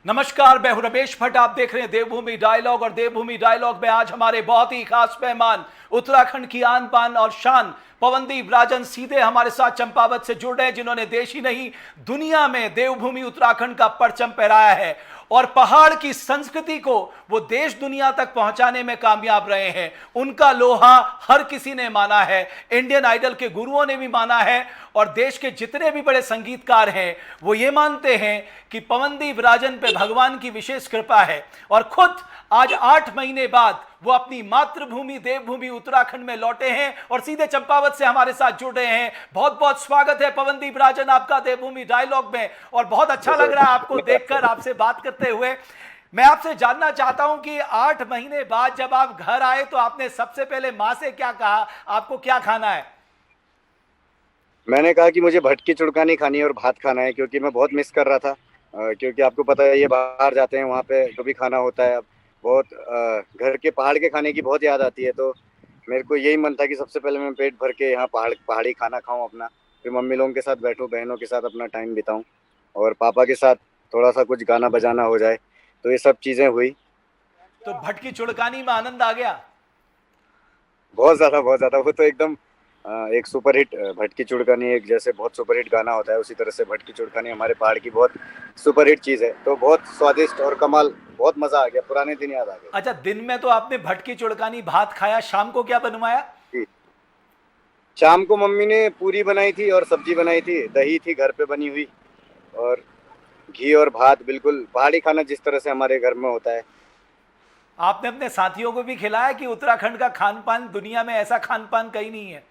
नमस्कार, मैं हूं रमेश भट्ट। आप देख रहे हैं देवभूमि डायलॉग और देवभूमि डायलॉग में आज हमारे बहुत ही खास मेहमान उत्तराखंड की आन बान और शान पवनदीप राजन सीधे हमारे साथ चंपावत से जुड़ रहे हैं, जिन्होंने देश ही नहीं दुनिया में देवभूमि उत्तराखंड का परचम फहराया है और पहाड़ की संस्कृति को वो देश दुनिया तक पहुंचाने में कामयाब रहे हैं। उनका लोहा हर किसी ने माना है, इंडियन आइडल के गुरुओं ने भी माना है और देश के जितने भी बड़े संगीतकार हैं वो ये मानते हैं कि पवनदीप राजन पे भगवान की विशेष कृपा है। और खुद आज 8 महीने बाद वो अपनी मातृभूमि देवभूमि उत्तराखंड में लौटे हैं और सीधे चंपावत से हमारे साथ जुड़ रहे हैं। बहुत बहुत स्वागत है पवनदीप राजन आपका देवभूमि डायलॉग में, और बहुत अच्छा लग रहा है आपको देखकर, आपसे बात करते हुए। मैं आपसे जानना चाहता हूं कि 8 महीने बाद जब आप घर आए तो आपने सबसे पहले माँ से क्या कहा, आपको क्या खाना है? मैंने कहा कि मुझे भटकी चुड़कानी खानी है और भात खाना है, क्योंकि मैं बहुत मिस कर रहा था। क्योंकि आपको पता है ये बाहर जाते हैं वहाँ पे जो भी खाना होता है, अब बहुत घर के पहाड़ के खाने की बहुत याद आती है। तो मेरे को यही मन था कि सबसे पहले मैं पेट भर के यहाँ पहाड़ी खाना खाऊं अपना, फिर मम्मी लोगों के साथ बैठूं, बहनों के साथ अपना टाइम बिताऊं और पापा के साथ थोड़ा सा कुछ गाना बजाना हो जाए। तो ये सब चीज़ें हुई। तो भटकी चुड़कानी में आनंद आ गया? बहुत ज़्यादा, बहुत ज़्यादा। वो तो एकदम एक सुपरहिट भटकी चुड़कानी, एक जैसे बहुत सुपरहिट गाना होता है उसी तरह से भटकी चुड़कानी हमारे पहाड़ की बहुत सुपरहिट चीज़ है। तो बहुत स्वादिष्ट और कमाल, बहुत मज़ा आ गया, पुराने दिन याद आ गए। अच्छा, दिन में तो आपने भटकी चुड़कानी भात खाया, शाम को क्या बनवाया? जी, शाम को मम्मी ने पूरी बनाई थी और सब्जी बनाई थी, दही थी घर पे बनी हुई, और घी और भात, बिल्कुल पहाड़ी खाना जिस तरह से हमारे घर में होता है। आपने अपने साथियों को भी खिलाया कि उत्तराखंड का खान पान दुनिया में ऐसा खान पान कहीं नहीं है?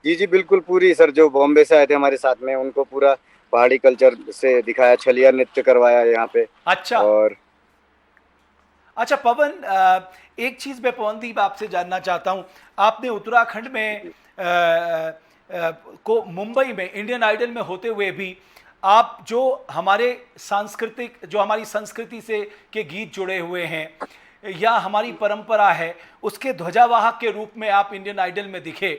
जी जी बिल्कुल, पूरी सर जो बॉम्बे से आए थे हमारे साथ में उनको पूरा पहाड़ी कल्चर से दिखाया, छलिया नृत्य करवाया यहाँ पे। अच्छा। और अच्छा पवन, एक चीज मैं पवनदीप आपसे जानना चाहता हूँ। आपने उत्तराखंड में को मुंबई में इंडियन आइडल में होते हुए भी आप जो हमारे सांस्कृतिक, जो हमारी संस्कृति से के गीत जुड़े हुए हैं या हमारी परंपरा है, उसके ध्वजावाहक के रूप में आप इंडियन आइडल में दिखे।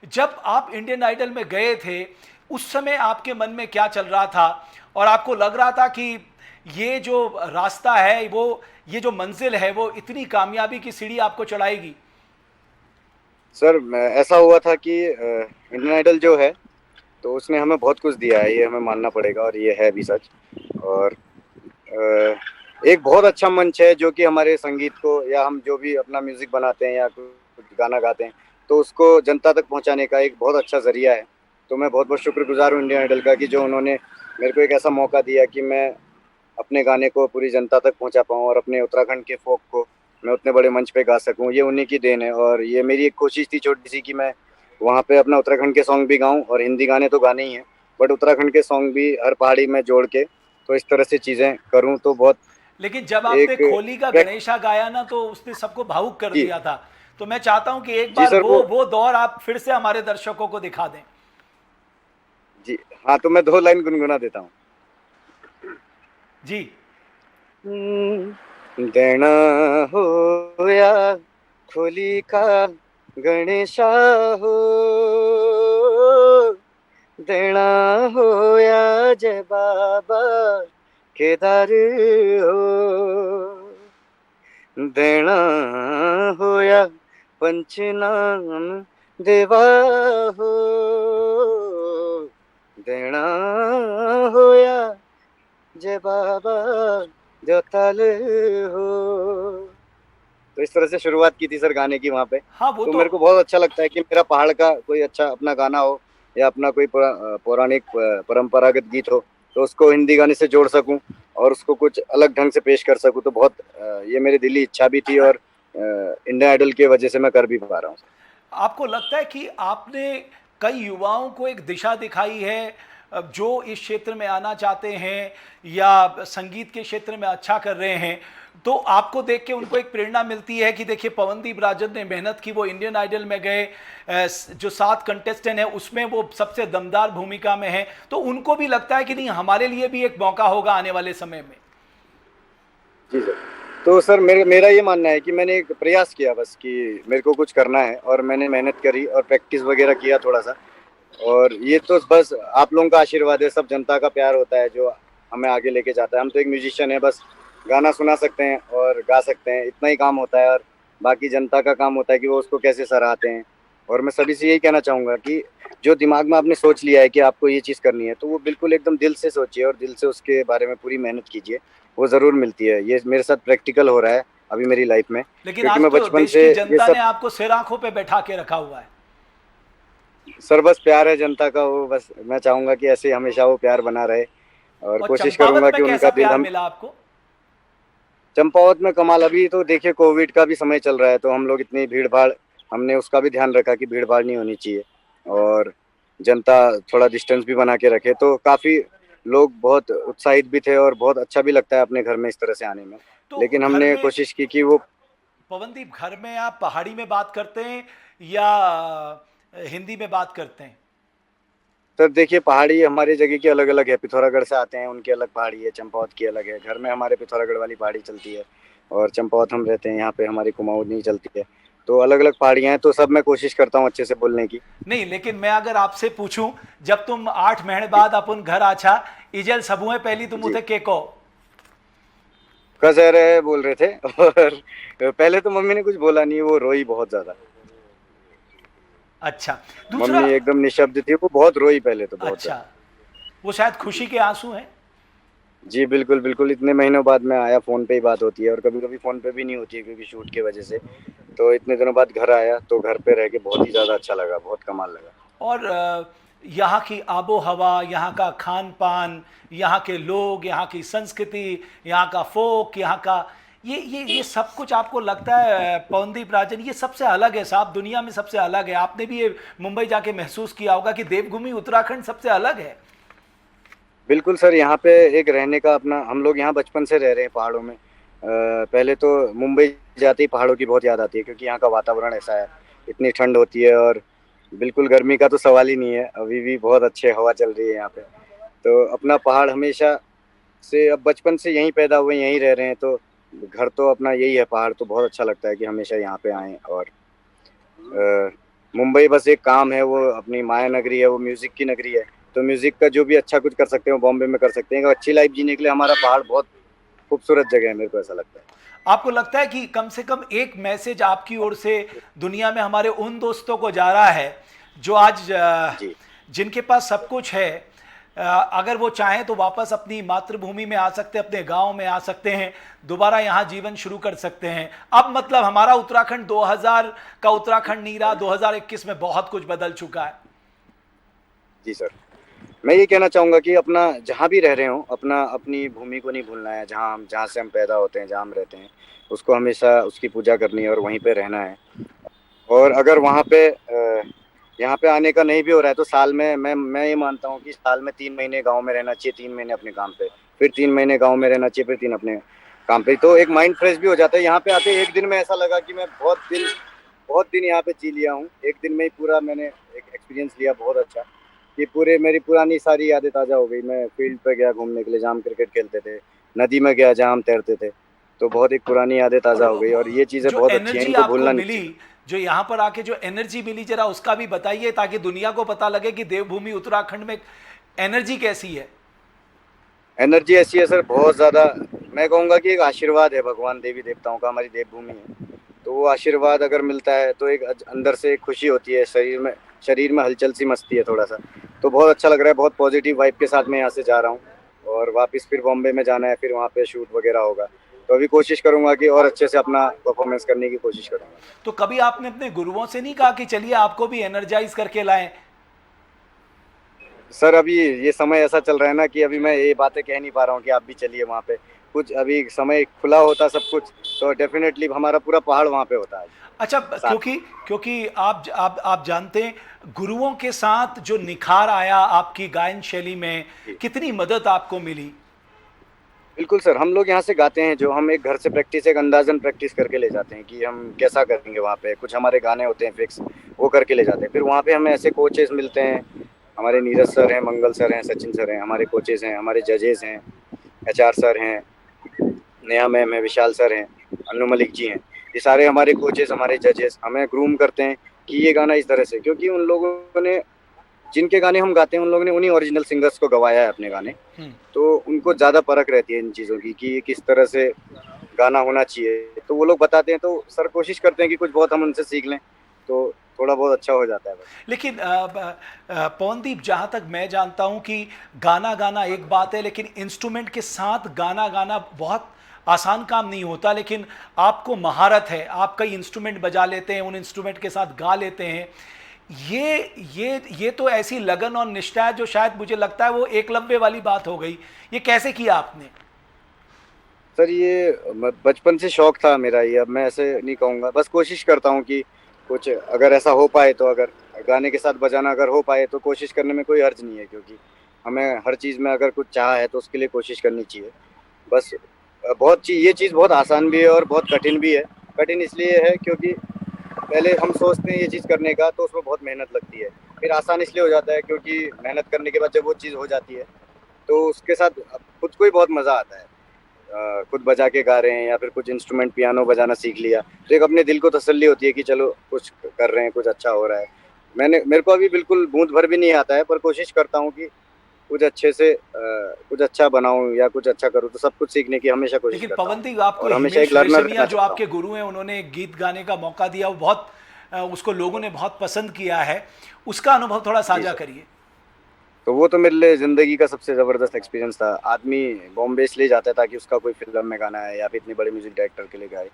जब आप इंडियन आइडल में गए थे उस समय आपके मन में क्या चल रहा था, और आपको लग रहा था कि ये जो रास्ता है, वो ये जो मंजिल है वो इतनी कामयाबी की सीढ़ी आपको चढ़ाएगी? सर ऐसा हुआ था कि इंडियन आइडल जो है तो उसने हमें बहुत कुछ दिया है, ये हमें मानना पड़ेगा और ये है भी सच। और एक बहुत अच्छा मंच है जो कि हमारे संगीत को, या हम जो भी अपना म्यूजिक बनाते हैं या कुछ गाना गाते हैं तो उसको जनता तक पहुंचाने का एक बहुत अच्छा जरिया है। तो मैं बहुत बहुत शुक्रगुजार हूँ इंडियन आइडल का कि जो उन्होंने मेरे को एक ऐसा मौका दिया कि मैं अपने गाने को पूरी जनता तक पहुंचा पाऊँ और अपने उत्तराखंड के फोक को मैं उतने बड़े मंच पे गा सकूं। ये उन्हीं की देन है और ये मेरी एक कोशिश थी छोटी सी कि मैं वहाँ पे अपना उत्तराखंड के सॉन्ग भी गाऊं, और हिंदी गाने तो गाने ही हैं बट उत्तराखंड के सॉन्ग भी हर पहाड़ी में जोड़ के तो इस तरह से चीज़ें करूं। तो बहुत लेकिन जब आपने एक खोली का ट्रैक। गणेशा गाया ना तो उसने सबको भावुक कर जी दिया था। तो मैं चाहता हूं कि एक जी बार सर, वो दौर आप फिर से हमारे दर्शकों को दिखा दें। जी हाँ, तो मैं 2 लाइन गुनगुना देता हूँ। जी। देना हो या खोली का गणेशा हो, देना हो या जय बाबा केदार हो, देना हो या पंचनाम देवा हो, देना हो या जय बाबा जोताल हो। तो इस तरह से शुरुआत की थी सर गाने की वहाँ पे। हाँ वो तो तो। मेरे को बहुत अच्छा लगता है कि मेरा पहाड़ का कोई अच्छा अपना गाना हो या अपना कोई पौराणिक परंपरागत गीत हो तो उसको हिंदी गाने से जोड़ सकूं और उसको कुछ अलग ढंग से पेश कर सकूं। तो बहुत ये मेरी दिली इच्छा भी थी और इंडियन आइडल की वजह से मैं कर भी पा रहा हूँ। आपको लगता है कि आपने कई युवाओं को एक दिशा दिखाई है जो इस क्षेत्र में आना चाहते हैं या संगीत के क्षेत्र में अच्छा कर रहे हैं, तो आपको देख के उनको एक प्रेरणा मिलती है कि देखिए पवनदीप राजन ने मेहनत की, वो इंडियन आइडल में गए, जो 7 कंटेस्टेंट हैं उसमें वो सबसे दमदार भूमिका में है, तो उनको भी लगता है कि नहीं हमारे लिए भी एक मौका होगा आने वाले समय में? जी सर। तो सर मेरा ये मानना है कि मैंने एक प्रयास किया बस कि मेरे को कुछ करना है और मैंने मेहनत करी और प्रैक्टिस वगैरह किया थोड़ा सा। और ये तो बस आप लोगों का आशीर्वाद है, सब जनता का प्यार होता है जो हमें आगे लेके जाता है। हम तो एक म्यूजिशियन है बस, गाना सुना सकते हैं और गा सकते हैं, इतना ही काम होता है। और बाकी जनता का काम होता है कि वो उसको कैसे सराहते हैं। और मैं सभी से यही कहना चाहूँगा कि जो दिमाग में आपने सोच लिया है कि आपको ये चीज़ करनी है, तो वो बिल्कुल एकदम दिल से सोचिए और दिल से उसके बारे में पूरी मेहनत कीजिए। वो ज़रूर मिलती है। ये मेरे साथ प्रैक्टिकल हो रहा है अभी मेरी लाइफ में, लेकिन क्योंकि आज मैं तो बचपन देश से की ये जनता सब। ने आपको सिर आंखों पे बैठा के रखा हुआ है। सर बस प्यार है जनता का, वो बस मैं चाहूँगा कि ऐसे हमेशा वो प्यार बना रहे और और कोशिश चंपावत करूँगा में कि कैसा उनका दिल प्यार हम। मिला आपको? चंपावत में कमाल, अभी तो देखिए कोविड का भी समय चल रहा है, तो हम लोग इतनी भीड़ भाड़, हमने उसका भी ध्यान रखा कि भीड़ भाड़ नहीं होनी चाहिए और जनता थोड़ा डिस्टेंस भी बना के रखे। तो काफ़ी लोग बहुत उत्साहित भी थे और बहुत अच्छा भी लगता है अपने घर में इस तरह से आने में। तो लेकिन घर हमने में, कोशिश की कि वो। पवनदीप, घर में आप पहाड़ी में बात करते हैं या हिंदी में बात करते हैं? सर देखिए पहाड़ी हमारी जगह की अलग अलग है, पिथौरागढ़ से आते हैं उनकी अलग पहाड़ी है, चंपावत की अलग है। घर में हमारे पिथौरागढ़ वाली पहाड़ी चलती है और चंपावत हम रहते हैं यहाँ पे, हमारी कुमाऊँ नहीं चलती है। तो अलग अलग पहाड़ियाँ हैं, तो सब मैं कोशिश करता हूँ अच्छे से बोलने की। नहीं, लेकिन मैं अगर आपसे पूछूं, जब तुम 8 महीने बाद अपन घर आछा, इजल सबुए पहली तुम जी। उसे के को? कस रहे बोल रहे थे और पहले तो मम्मी ने कुछ बोला नहीं, वो रोई बहुत ज्यादा। अच्छा। दूसरा, मम्मी एकदम निशब्द थी, वो बहुत रोई पहले तो, बहुत अच्छा, ज्यादा। वो शायद खुशी के आंसू हैं। जी बिल्कुल बिल्कुल, इतने महीनों बाद मैं आया, फोन पे ही बात होती है और कभी कभी फोन पे भी नहीं होती है क्योंकि शूट की वजह से। तो इतने दिनों बाद घर आया तो घर पे रह के बहुत ही ज्यादा अच्छा लगा, बहुत कमाल लगा। और यहाँ की आबो हवा, यहाँ का खान पान, यहाँ के लोग, यहाँ की संस्कृति, यहाँ का फोक, यहाँ का ये सब कुछ आपको लगता है पवनदीप राजन, ये सबसे अलग है साहब, दुनिया में सबसे अलग है? आपने भी ये मुंबई जाके महसूस किया होगा कि देवभूमि उत्तराखंड सबसे अलग है। बिल्कुल सर, यहाँ पे एक रहने का अपना, हम लोग यहाँ बचपन से रह रहे हैं पहाड़ों में। पहले तो मुंबई जाते ही पहाड़ों की बहुत याद आती है क्योंकि यहाँ का वातावरण ऐसा है, इतनी ठंड होती है और बिल्कुल गर्मी का तो सवाल ही नहीं है। अभी भी बहुत अच्छे हवा चल रही है यहाँ पे। तो अपना पहाड़ हमेशा से, अब बचपन से यहीं पैदा हुए, यहीं रह रहे हैं, तो घर तो अपना यही है पहाड़। तो बहुत अच्छा लगता है कि हमेशा यहाँ पे आएँ। और मुंबई बस एक काम है, वो अपनी माया नगरी है, वो म्यूजिक की नगरी है। तो म्यूजिक का जो भी अच्छा कुछ कर सकते हैं वो बॉम्बे में कर सकते हैं। अच्छी लाइफ जीने के लिए हमारा पहाड़ बहुत खूबसूरत जगह है, मेरे को ऐसा लगता है। आपको लगता है कि कम से कम एक मैसेज आपकी ओर से दुनिया में हमारे उन दोस्तों को जा रहा है जो आज जी जिनके पास सब कुछ है, अगर वो चाहें तो वापस अपनी मातृभूमि में आ सकते हैं, अपने गांव में आ सकते हैं, दोबारा यहाँ जीवन शुरू कर सकते हैं? अब मतलब हमारा उत्तराखंड 2000 का उत्तराखंड नहीं रहा, 2021 में बहुत कुछ बदल चुका है। जी सर, मैं ये कहना चाहूँगा कि अपना जहाँ भी रह रहे हो, अपना अपनी भूमि को नहीं भूलना है। जहाँ से हम पैदा होते हैं, जहाँ हम रहते हैं, उसको हमेशा उसकी पूजा करनी है और वहीं पे रहना है। और अगर वहाँ पे यहाँ पे आने का नहीं भी हो रहा है तो साल में मैं ये मानता हूँ कि साल में 3 महीने गांव में रहना चाहिए, 3 महीने अपने काम पे, फिर 3 महीने गांव में रहना चाहिए, फिर 3 अपने काम पे। तो एक माइंड फ्रेश भी हो जाता है। यहाँ पे आते एक दिन में ऐसा लगा कि मैं बहुत दिन यहाँ पे जी लिया हूँ। एक दिन में ही पूरा मैंने एक एक्सपीरियंस लिया बहुत अच्छा, कि पूरे मेरी पुरानी सारी यादें ताज़ा हो गई। मैं फील्ड पे गया घूमने के लिए, जहाँ हम क्रिकेट खेलते थे, नदी में गया जहाँ हम तैरते थे। तो बहुत एक पुरानी यादें ताज़ा हो गई और ये चीज़ें जो बहुत अच्छी हैं, एनर्जी इनको आपको भूलना नहीं मिली, चाहिए। जो यहाँ पर आके जो एनर्जी मिली, जरा उसका भी बताइए ताकि दुनिया को पता लगे कि देवभूमि उत्तराखंड में एनर्जी कैसी है। एनर्जी ऐसी है सर, बहुत ज़्यादा। मैं कहूँगा कि एक आशीर्वाद है भगवान देवी देवताओं का, हमारी देवभूमि है। तो वो आशीर्वाद अगर मिलता है तो एक अंदर से एक खुशी होती है, शरीर में हलचल सी मस्ती है थोड़ा सा। तो बहुत अच्छा लग रहा है, बहुत पॉजिटिव वाइब के साथ मैं यहाँ से जा रहा हूँ और वापस फिर बॉम्बे में जाना है, फिर वहाँ पे शूट वगैरह होगा। तो अभी कोशिश करूँगा कि और अच्छे से अपना परफॉर्मेंस करने की कोशिश करूँगा। तो कभी आपने अपने गुरुओं से नहीं कहा कि चलिए आपको भी एनर्जाइज करके लाएं? सर अभी ये समय ऐसा चल रहा है ना कि अभी मैं ये बातें कह नहीं पा रहा हूँ कि आप भी चलिए वहाँ पे। कुछ अभी समय खुला होता सब कुछ, तो डेफिनेटली हमारा पूरा पहाड़ वहाँ पे होता है अच्छा, साथ में। क्योंकि क्योंकि आप जानते हैं, गुरुओं के साथ जो निखार आया आपकी गायन शैली में, जी कितनी मदद आपको मिली? बिल्कुल सर, हम लोग यहाँ से गाते हैं, जो हम एक घर से प्रैक्टिस, एक अंदाजन प्रैक्टिस करके ले जाते हैं कि हम कैसा करेंगे वहाँ पे। कुछ हमारे गाने होते हैं फिक्स, वो करके ले जाते हैं। फिर वहाँ पे हमें ऐसे कोचेस मिलते हैं, हमारे नीरज सर हैं, मंगल सर हैं, सचिन सर हैं, हमारे कोचेस हैं, हमारे जजेस हैं, एचआर सर हैं, नेहा मैम है, विशाल सर हैं, अनु मलिक जी हैं। ये सारे हमारे कोचेस, हमारे जजेस हमें ग्रूम करते हैं कि ये गाना इस तरह से, क्योंकि उन लोगों ने जिनके गाने हम गाते हैं उन लोगों ने उन्हीं ओरिजिनल सिंगर्स को गवाया है अपने गाने, हम्म। तो उनको ज़्यादा परख रहती है इन चीज़ों की कि किस तरह से गाना होना चाहिए। तो वो लोग बताते हैं, तो सर कोशिश करते हैं कि कुछ बहुत हम उनसे सीख लें, तो थोड़ा बहुत अच्छा हो जाता है बस। लेकिन पवनदीप, जहाँ तक मैं जानता हूँ कि गाना गाना एक बात है, लेकिन इंस्ट्रूमेंट के साथ गाना गाना बहुत आसान काम नहीं होता। लेकिन आपको महारत है, आप कई इंस्ट्रूमेंट बजा लेते हैं, उन इंस्ट्रूमेंट के साथ गा लेते हैं। ये तो ऐसी लगन और निष्ठा है जो शायद मुझे लगता है वो एकलव्य वाली बात हो गई। ये कैसे किया आपने? सर ये बचपन से शौक था मेरा ये, अब मैं ऐसे नहीं कहूँगा, बस कोशिश करता हूँ कि कुछ अगर ऐसा हो पाए तो, अगर गाने के साथ बजाना अगर हो पाए तो कोशिश करने में कोई हर्ज नहीं है, क्योंकि हमें हर चीज़ में अगर कुछ चाह है तो उसके लिए कोशिश करनी चाहिए। बस बहुत चीज, ये चीज़ बहुत आसान भी है और बहुत कठिन भी है। कठिन इसलिए है क्योंकि पहले हम सोचते हैं ये चीज़ करने का तो उसमें बहुत मेहनत लगती है, फिर आसान इसलिए हो जाता है क्योंकि मेहनत करने के बाद जब वो चीज़ हो जाती है तो उसके साथ खुद को ही बहुत मज़ा आता है। खुद बजा के गा रहे हैं या फिर कुछ इंस्ट्रूमेंट पियानो बजाना सीख लिया तो एक अपने दिल को तसल्ली होती है कि चलो कुछ कर रहे हैं, कुछ अच्छा हो रहा है। मेरे को अभी बिल्कुल बूंद भर भी नहीं आता है, पर कोशिश करता हूँ कि कुछ अच्छे से कुछ अच्छा बनाऊं या कुछ अच्छा करूं, तो सब कुछ सीखने की हमेशा कोशिश लेकिन करता हूं पवनदीप, आपको और हमेशा एक हिमेश लर्नर रेशमिया रहना जो चाहता हूं। आपके गुरु हैं, उन्होंने एक गीत गाने का मौका दिया, वो बहुत उसको लोगों ने बहुत पसंद किया है। उसका अनुभव थोड़ा जी साझा सर। करिए। तो वो तो मेरे लिए ज़िंदगी का सबसे ज़बरदस्त एक्सपीरियंस था। आदमी बॉम्बे इसलिए जाता है ताकि उसका कोई फिल्म में गाना है या फिर इतने बड़े म्यूजिक डायरेक्टर के लिए गाए।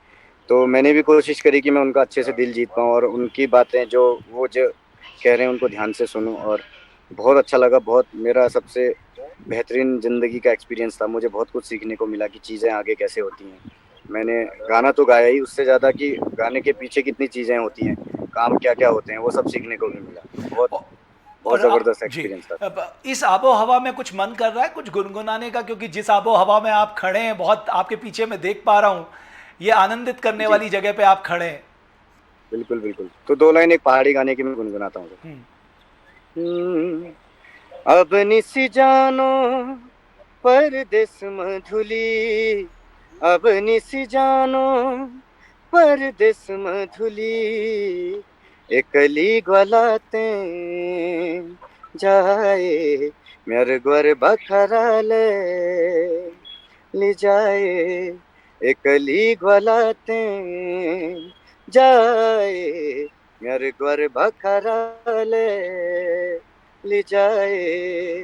तो मैंने भी कोशिश करी कि मैं उनका अच्छे से दिल जीत पाऊँ और उनकी बातें जो वो जो कह रहे हैं उनको ध्यान से सुनूं, और बहुत अच्छा लगा। बहुत मेरा सबसे बेहतरीन ज़िंदगी का एक्सपीरियंस था। मुझे बहुत कुछ सीखने को मिला कि चीज़ें आगे कैसे होती हैं। मैंने गाना तो गाया ही, उससे ज़्यादा कि गाने के पीछे कितनी चीज़ें होती हैं, काम क्या-क्या होते हैं, वो सब सीखने को भी मिला। बहुत औ- बहुत और अब ज़बरदस्त जी, एक्सपीरियंस था। अब इस आबो हवा में कुछ मन कर रहा है कुछ गुनगुनाने का? क्योंकि जिस आबो हवा में आप खड़े हैं, बहुत आपके पीछे मैं देख पा रहा हूँ, ये आनंदित करने जी, वाली जगह पे आप खड़े हैं। बिल्कुल, बिल्कुल। तो 2 लाइन एक पहाड़ी गाने की मैं गुनगुनाता हूँ। हम्म। हुँ, अब निसी जानो परदेस मधुली, अब निसी जानो परदेस मधुली, एकली ग्वलातें जाए म्यार ग्वर बखराले ले जाए, एकली ग्वलातें जाए म्यार ग्वर बखराले ले जाए।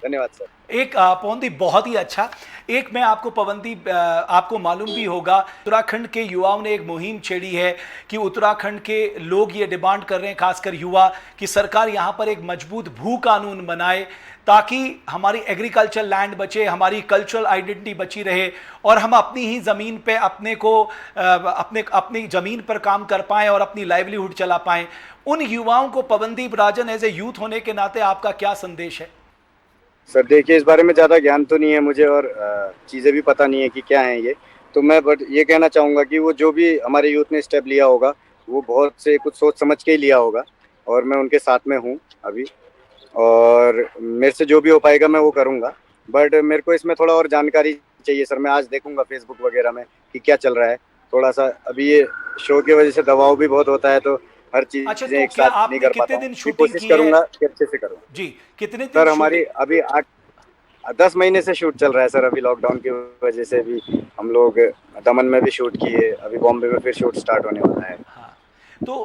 धन्यवाद सर। एक पवनदीप, बहुत ही अच्छा। एक मैं आपको पवनदीप, आपको मालूम भी होगा, उत्तराखंड के युवाओं ने एक मुहिम छेड़ी है कि उत्तराखंड के लोग ये डिमांड कर रहे हैं, खासकर युवा, कि सरकार यहाँ पर एक मजबूत भू कानून बनाए ताकि हमारी एग्रीकल्चर लैंड बचे, हमारी कल्चरल आइडेंटिटी बची रहे और हम अपनी ही ज़मीन पे अपने को अपनी ज़मीन पर काम कर पाएँ और अपनी लाइवलीहुड चला पाएँ। उन युवाओं को Pawandeep Rajan as a youth होने के नाते आपका क्या संदेश है? सर देखिए, इस बारे में ज़्यादा ज्ञान तो नहीं है मुझे और चीज़ें भी पता नहीं है कि क्या हैं ये। तो मैं बट ये कहना चाहूँगा कि वो जो भी हमारे यूथ ने स्टेप लिया होगा, वो बहुत से कुछ सोच समझ के ही लिया होगा और मैं उनके साथ में हूँ अभी, और मेरे से जो भी हो पाएगा मैं वो करूँगा। बट मेरे को इसमें थोड़ा और जानकारी चाहिए सर। मैं आज देखूँगा फेसबुक वगैरह में कि क्या चल रहा है। थोड़ा-सा अभी ये शो की वज़ह से दबाव भी बहुत होता है, तो हर अच्छा, चीज़ें तो एक क्या साथ नहीं आपने कर कितने पाता हूँ। दिन कि शूटिंग कोशिश की है? करूँगा कि अच्छे से करूँ। जी, कितने दिन सर हमारी शूटिंग? अभी 10 महीने से शूट चल रहा है सर। अभी लॉकडाउन की वजह से भी हम लोग दमन में भी शूट किए, अभी बॉम्बे में फिर शूट स्टार्ट होने वाला है। हाँ। तो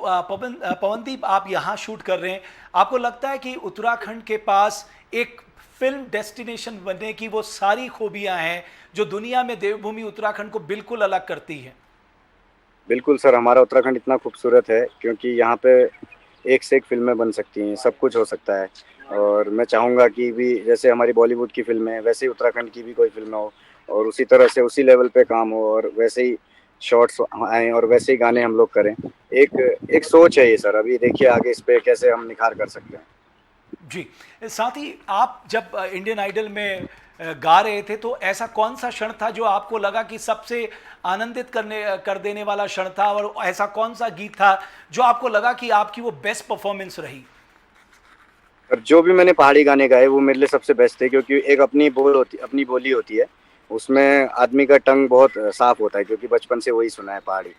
पवनदीप, आप यहाँ शूट कर रहे हैं। आपको लगता है कि उत्तराखंड के पास एक फिल्म डेस्टिनेशन बनने की वो सारी खूबियाँ हैं जो दुनिया में देवभूमि उत्तराखंड को बिल्कुल अलग करती हैं? बिल्कुल सर, हमारा उत्तराखंड इतना खूबसूरत है क्योंकि यहाँ पे एक से एक फ़िल्में बन सकती हैं, सब कुछ हो सकता है। और मैं चाहूँगा कि भी जैसे हमारी बॉलीवुड की फ़िल्में हैं, वैसे ही उत्तराखंड की भी कोई फ़िल्म हो और उसी तरह से उसी लेवल पे काम हो और वैसे ही शॉट्स आएँ और वैसे ही गाने हम लोग करें। एक एक सोच है ये सर, अभी देखिए आगे इस पे कैसे हम निखार कर सकते हैं। जी। साथ ही आप जब इंडियन आइडल में गा रहे थे, तो ऐसा कौन सा क्षण था जो आपको लगा कि सबसे आनंदित कर देने वाला क्षण था, और ऐसा कौन सा गीत था जो आपको लगा कि आपकी वो बेस्ट परफॉर्मेंस रही? और जो भी मैंने पहाड़ी गाने गाए वो मेरे लिए सबसे बेस्ट थे, क्योंकि एक अपनी बोली होती है, उसमें आदमी का टंग बहुत साफ होता है क्योंकि बचपन से वही सुना है पहाड़ी।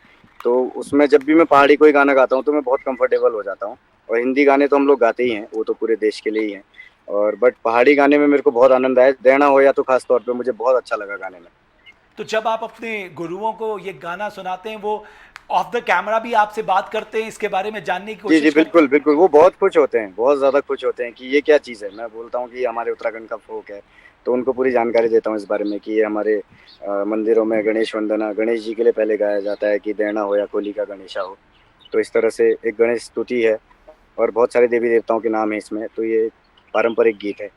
तो उसमें जब भी मैं पहाड़ी कोई गाना गाता हूँ तो मैं बहुत कंफर्टेबल हो जाता हूँ और हिंदी गाने तो हम लोग गाते ही हैं, वो तो पूरे देश के लिए ही हैं। और बट पहाड़ी गाने में मेरे को बहुत आनंद आया, देना हो या तो खास तौर पे मुझे बहुत अच्छा लगा गाने में। तो जब आप अपने गुरुओं को ये गाना सुनाते हैं, वो ऑफ द कैमरा भी आपसे बात करते हैं, इसके बारे में जानने की जी जी कोशिश करते बिल्कुल बिल्कुल, वो बहुत खुश होते हैं, बहुत ज़्यादा खुश होते हैं कि ये क्या चीज़ है। मैं बोलता हूँ कि ये हमारे उत्तराखंड का फोक है, तो उनको पूरी जानकारी देता हूँ इस बारे में कि ये हमारे मंदिरों में गणेश वंदना, गणेश जी के लिए पहले गाया जाता है कि देना हो या कोली का गणेशा हो। तो इस तरह से एक गणेश स्तुति है और बहुत सारे देवी देवताओं के नाम है इसमें, तो ये पारंपरिक गीत है। हैं?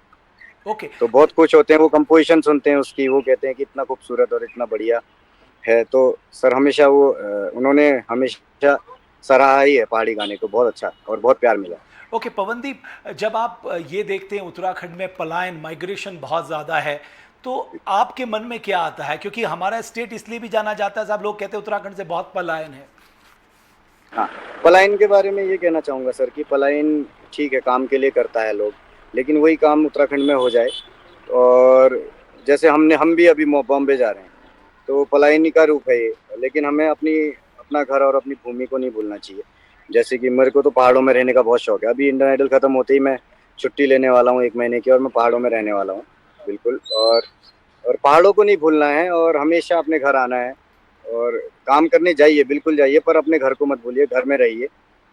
ओके। तो बहुत खुश होते हैं, वो कंपोजिशन सुनते हैं उसकी, वो कहते हैं कि इतना खूबसूरत और इतना बढ़िया है। तो सर हमेशा वो उन्होंने हमेशा सराहा ही है पहाड़ी गाने को, बहुत अच्छा और बहुत प्यार मिला। ओके पवनदीप, जब आप ये देखते हैं उत्तराखंड में पलायन, माइग्रेशन बहुत ज़्यादा है, तो आपके मन में क्या आता है? क्योंकि हमारा स्टेट इसलिए भी जाना जाता है, सब लोग कहते हैं उत्तराखंड से बहुत पलायन है। हाँ, पलायन के बारे में ये कहना चाहूँगा सर कि पलायन ठीक है, काम के लिए करता है लोग, लेकिन वही काम उत्तराखंड में हो जाए। और जैसे हम भी अभी बॉम्बे जा रहे हैं, तो पलायन ही का रूप है ये, लेकिन हमें अपना घर और अपनी भूमि को नहीं भूलना चाहिए। जैसे कि मेरे को तो पहाड़ों में रहने का बहुत शौक है, अभी इंडियन आइडल खत्म होते ही मैं छुट्टी लेने वाला हूँ 1 महीने की, और मैं पहाड़ों में रहने वाला हूँ बिल्कुल। और पहाड़ों को नहीं भूलना है और हमेशा अपने घर आना है। और काम करने जाइए, बिल्कुल जाइए, पर अपने घर को मत भूलिए, घर में रहिए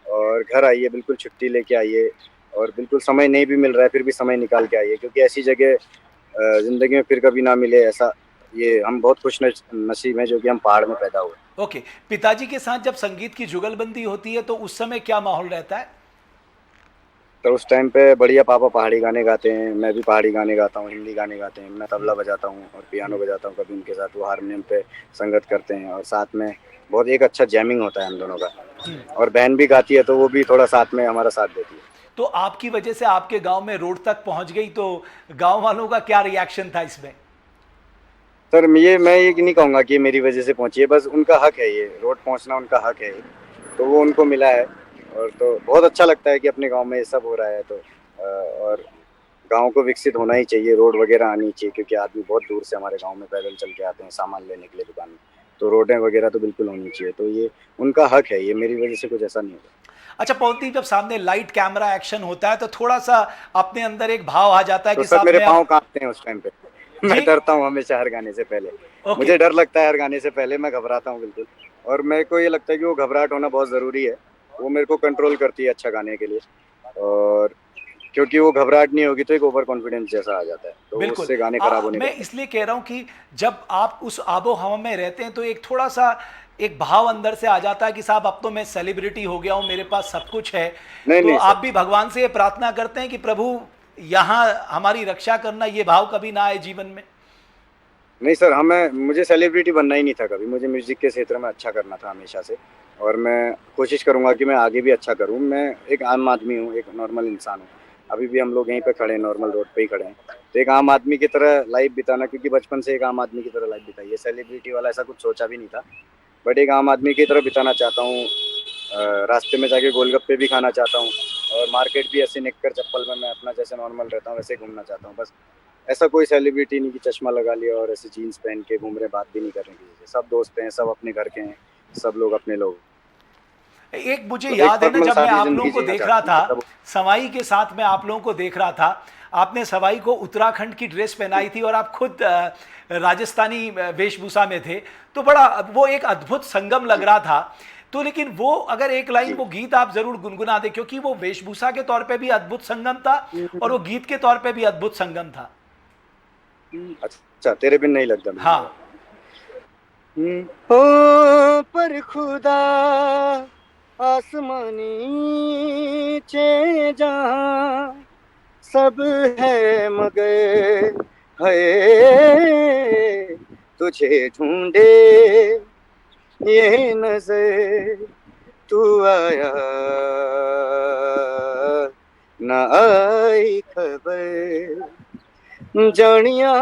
और घर आइए, बिल्कुल छुट्टी लेके आइए। और बिल्कुल समय नहीं भी मिल रहा है फिर भी समय निकाल के आइए, क्योंकि ऐसी जगह जिंदगी में फिर कभी ना मिले ऐसा। ये हम बहुत खुश नसीब हैं जो कि हम पहाड़ में पैदा हुए। ओके, पिताजी के साथ जब संगीत की जुगलबंदी होती है तो उस समय क्या माहौल रहता है? तो उस टाइम पे बढ़िया पापा पहाड़ी गाने गाते हैं, मैं भी पहाड़ी गाने गाता हूँ, हिंदी गाने गाते हैं, मैं तबला बजाता हूँ और पियानो बजाता हूँ कभी उनके साथ, वो हारमोनियम पे संगत करते हैं और साथ में बहुत एक अच्छा जैमिंग होता है हम दोनों का। और बहन भी गाती है तो वो भी थोड़ा साथ में हमारा साथ देती है। तो आपकी वजह से आपके गांव में रोड तक पहुंच गई, तो गांव वालों का क्या रिएक्शन था इसमें? सर मैं ये नहीं कहूँगा कि मेरी वजह से पहुंची है, बस उनका हक है, ये रोड पहुंचना उनका हक है, तो वो उनको मिला है। और तो बहुत अच्छा लगता है कि अपने गांव में ये सब हो रहा है। तो और गांव को विकसित होना ही चाहिए, रोड वगैरह आनी चाहिए, क्योंकि आदमी बहुत दूर से हमारे गांव में पैदल चल के आते हैं सामान लेने के लिए दुकान में, तो रोडें वगैरह तो बिल्कुल होनी चाहिए। तो ये उनका हक है, ये मेरी वजह से कुछ ऐसा नहीं होगा। अच्छा पवनदीप, जब सामने लाइट कैमरा एक्शन होता है तो थोड़ा सा अपने अंदर एक भाव आ जाता है तो कि सर मेरे सामने पाँव आप। कांपते हैं उस टाइम पे मैं जी। डरता हूँ हमेशा हर गाने से पहले, ओके। मुझे डर लगता है हर गाने से पहले, मैं घबराता हूँ बिल्कुल। और मेरे को ये लगता है कि वो घबराहट होना बहुत ज़रूरी है, वो मेरे को कंट्रोल करती है अच्छा गाने के लिए। और क्योंकि वो घबराहट नहीं होगी तो एक ओवर कॉन्फिडेंस जैसा आ जाता है, तो बिल्कुल। उससे गाने खराब होने मैं लगते हैं। इसलिए कह रहा हूं कि जब आप उस आबो हवा में रहते हैं तो एक थोड़ा सा एक भाव अंदर से आ जाता है कि साहब अब तो मैं सेलिब्रिटी हो गया हूं, मेरे पास सब कुछ है। नहीं तो नहीं आप सर, भी भगवान से ये प्रार्थना करते हैं कि प्रभु यहाँ हमारी रक्षा करना, ये भाव कभी ना आए जीवन में। नहीं सर, मुझे सेलिब्रिटी बनना ही नहीं था कभी, मुझे म्यूजिक के क्षेत्र में अच्छा करना था हमेशा से। और मैं कोशिश करूंगा कि मैं आगे भी अच्छा करूं। मैं एक आम आदमी हूं, एक नॉर्मल इंसान हूं। अभी भी हम लोग यहीं पे खड़े हैं, नॉर्मल रोड पे ही खड़े हैं, तो एक आम आदमी की तरह लाइफ बिताना, क्योंकि बचपन से एक आम आदमी की तरह लाइफ बिताई है, सेलिब्रिटी वाला ऐसा कुछ सोचा भी नहीं था, बट एक आम आदमी की तरह बिताना चाहता हूँ। रास्ते में जाके गोलगप्पे भी खाना चाहता हूँ, और मार्केट भी ऐसे निककर चप्पल में मैं अपना जैसे नॉर्मल रहता हूँ वैसे घूमना चाहता हूँ। बस ऐसा कोई सेलिब्रिटी नहीं कि चश्मा लगा लिया और ऐसे जीन्स पहन के घूम रहे, बात भी नहीं कर रहे किसी से। सब दोस्त हैं, सब अपने घर के हैं, सब लोग अपने लोग। एक मुझे तो एक याद है ना, नॉर्मल जब मैं सादी आप लोगों जिंदगी को जीना देख रहा चाहता हूँ था, मतलब। सवाई के साथ में आप लोगों को देख रहा था, आपने सवाई को उत्तराखंड की ड्रेस पहनाई थी और आप खुद राजस्थानी वेशभूषा में थे, तो बड़ा वो एक अद्भुत संगम लग जी रहा था। तो लेकिन वो अगर एक लाइन जी। वो गीत आप जरूर गुनगुना दे, क्योंकि वो वेशभूषा के तौर पे भी अद्भुत संगम था और वो गीत के तौर पे भी अद्भुत संगम था। अच्छा, तेरे बिन नहीं लगता मुझे। हाँ। ओ पर खुदा आसमानी चे जहां सब है मगर है तुझे ढूंढे ये नजर, तू आया न आई खबर, जानिया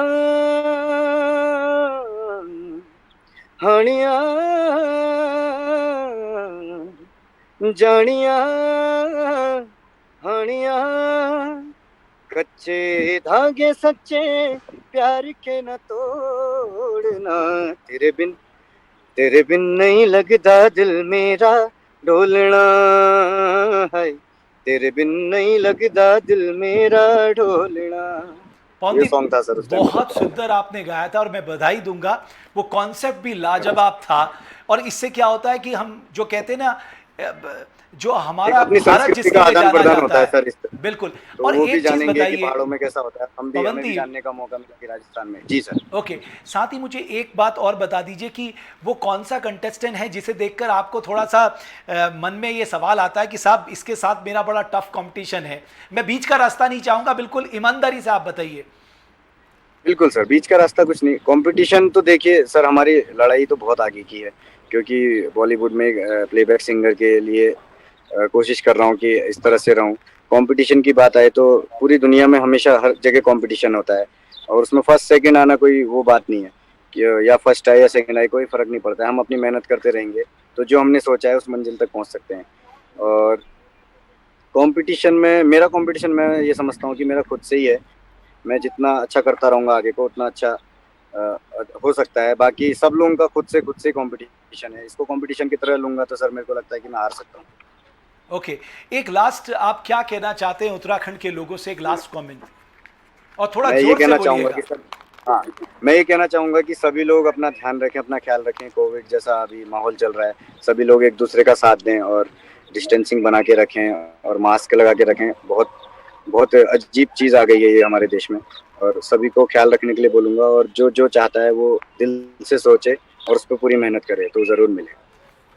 हानिया जानिया हानिया, कच्चे धागे सच्चे प्यार के न तोड़ना, तेरे बिन नहीं लगता दिल मेरा डोलना है, तेरे बिन नहीं लगदा दिल मेरा ढोलना। ये पवनदीप, सॉन्ग था सर उस टाइम। बहुत सुंदर आपने गाया था और मैं बधाई दूंगा। वो कॉन्सेप्ट भी लाजवाब था। और इससे क्या होता है कि हम जो कहते हैं ना, जो एक हमारा अपनी भारत संस्कृति का जिसके लिए आदान जाना प्रदान जाता होता है है। सर इस, बिल्कुल। तो और वो भी एक चीज जानेंगे कि बताइए पहाड़ों में कैसा होता है, हमें भी पवनदीप, जानने का मौका मिला कि राजस्थान में। जी सर। ओके, साथ ही मुझे एक बात और बता दीजिए कि वो कौन सा कंटेस्टेंट है जिसे देखकर आपको थोड़ा सा मन में ये सवाल आता है कि साहब इसके साथ मेरा बड़ा टफ कंपटीशन है। मैं बीच का रास्ता नहीं चाहूंगा, बिल्कुल ईमानदारी से आप बताइए। बिल्कुल सर, बीच का रास्ता कुछ नहीं। कंपटीशन तो देखिए सर, हमारी लड़ाई तो बहुत आगे की है, क्योंकि बॉलीवुड में प्लेबैक सिंगर के लिए कोशिश कर रहा हूँ कि इस तरह से रहूँ। कंपटीशन की बात आए तो पूरी दुनिया में हमेशा हर जगह कंपटीशन होता है, और उसमें फर्स्ट सेकंड आना कोई वो बात नहीं है कि या फर्स्ट आए या सेकंड आए, कोई फर्क नहीं पड़ता है। हम अपनी मेहनत करते रहेंगे तो जो हमने सोचा है उस मंजिल तक पहुँच सकते हैं। और कंपटीशन में, मेरा कंपटीशन मैं ये समझता हूँ कि मेरा खुद से ही है। मैं जितना अच्छा करता रहूँगा आगे को, उतना अच्छा हो सकता है। बाकी सब लोगों का खुद से कंपटीशन है। इसको कंपटीशन की तरह लूंगा तो सर मेरे को लगता है कि मैं हार सकता हूँ। ओके, एक लास्ट आप क्या कहना चाहते हैं उत्तराखंड के लोगों से, एक लास्ट कमेंट, और थोड़ा मैं ये जोर से कहना चाहूँगा बोलिएगा। कि सर, हाँ, मैं ये कहना चाहूँगा कि सभी लोग अपना ध्यान रखें, अपना ख्याल रखें। कोविड जैसा अभी माहौल चल रहा है, सभी लोग एक दूसरे का साथ दें और डिस्टेंसिंग बना के रखें और मास्क लगा के रखें। बहुत बहुत अजीब चीज़ आ गई है ये हमारे देश में, और सभी को ख्याल रखने के लिए बोलूँगा। और जो जो चाहता है वो दिल से सोचे और उस पर पूरी मेहनत करे तो ज़रूर मिले।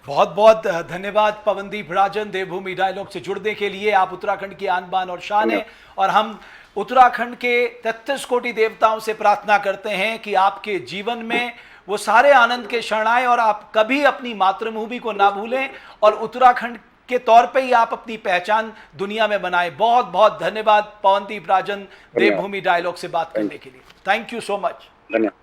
बहुत बहुत धन्यवाद पवनदीप राजन, देवभूमि डायलॉग से जुड़ने के लिए। आप उत्तराखंड की आन बान और शान हैं, और हम उत्तराखंड के 33 कोटि देवताओं से प्रार्थना करते हैं कि आपके जीवन में वो सारे आनंद के क्षण आए और आप कभी अपनी मातृभूमि को ना भूलें, और उत्तराखंड के तौर पे ही आप अपनी पहचान दुनिया में बनाएं। बहुत बहुत धन्यवाद पवनदीप राजन, धन्यवाद। देवभूमि डायलॉग से बात करने के लिए। Thank you so much. धन्यवाद।